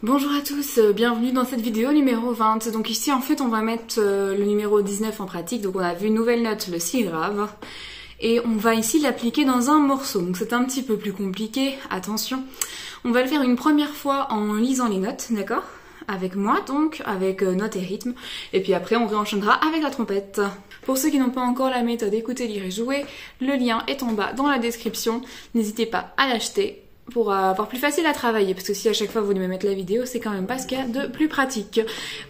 Bonjour à tous, bienvenue dans cette vidéo numéro 20. Donc ici en fait on va mettre le numéro 19 en pratique. Donc on a vu une nouvelle note, le si grave. Et on va ici l'appliquer dans un morceau. Donc c'est un petit peu plus compliqué, attention. On va le faire une première fois en lisant les notes, d'accord? Avec moi donc, avec notes et rythme. Et puis après on réenchaînera avec la trompette. Pour ceux qui n'ont pas encore la méthode écouter, lire et jouer, le lien est en bas dans la description. N'hésitez pas à l'acheter pour avoir plus facile à travailler, parce que si à chaque fois vous devez mettre la vidéo, c'est quand même pas ce qu'il y a de plus pratique.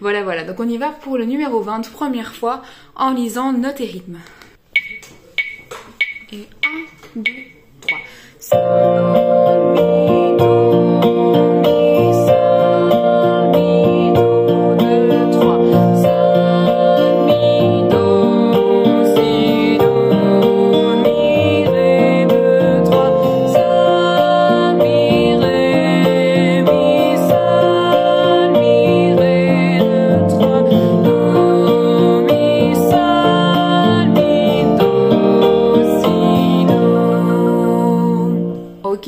Voilà, donc on y va pour le numéro 20, première fois, en lisant notes et rythme. Et 1, 2, 3. Sol, mi, do, mi, sol, mi, do, 2, 3. Sol, mi, do, si, do, mi, ré, 2, 3. Sol, mi, ré, mi, sol, mi, ré, 2, 3. Do, mi, sol, mi, do, si, do. Ok,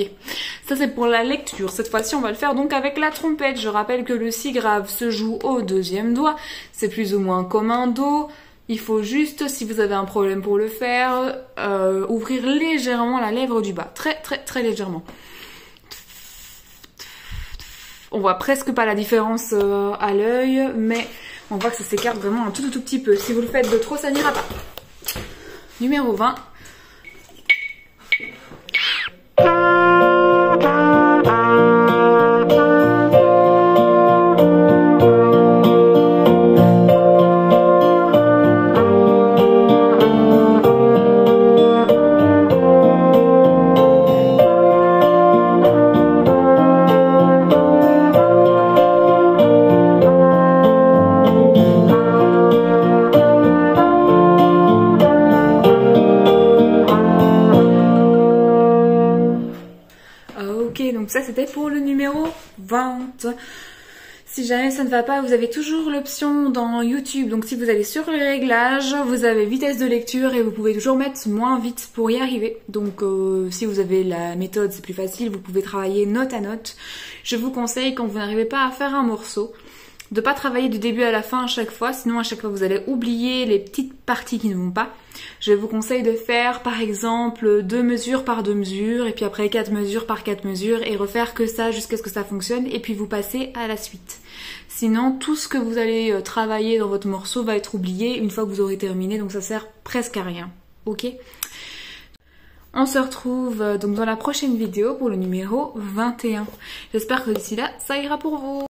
ça c'est pour la lecture. Cette fois-ci, on va le faire donc avec la trompette. Je rappelle que le si grave se joue au deuxième doigt. C'est plus ou moins comme un do. Il faut juste, si vous avez un problème pour le faire, ouvrir légèrement la lèvre du bas. Très légèrement. On voit presque pas la différence à l'œil, mais on voit que ça s'écarte vraiment un tout petit peu. Si vous le faites de trop, ça n'ira pas. Numéro 20. Ok, donc ça c'était pour le numéro 20. Si jamais ça ne va pas, vous avez toujours l'option dans YouTube. Donc si vous allez sur les réglages, vous avez vitesse de lecture et vous pouvez toujours mettre moins vite pour y arriver. Donc si vous avez la méthode, c'est plus facile, vous pouvez travailler note à note. Je vous conseille, quand vous n'arrivez pas à faire un morceau, de pas travailler du début à la fin à chaque fois, sinon à chaque fois vous allez oublier les petites parties qui ne vont pas. Je vous conseille de faire par exemple 2 mesures par 2 mesures et puis après 4 mesures par 4 mesures et refaire que ça jusqu'à ce que ça fonctionne et puis vous passez à la suite. Sinon tout ce que vous allez travailler dans votre morceau va être oublié une fois que vous aurez terminé, donc ça sert presque à rien. Ok ? On se retrouve donc dans la prochaine vidéo pour le numéro 21. J'espère que d'ici là ça ira pour vous.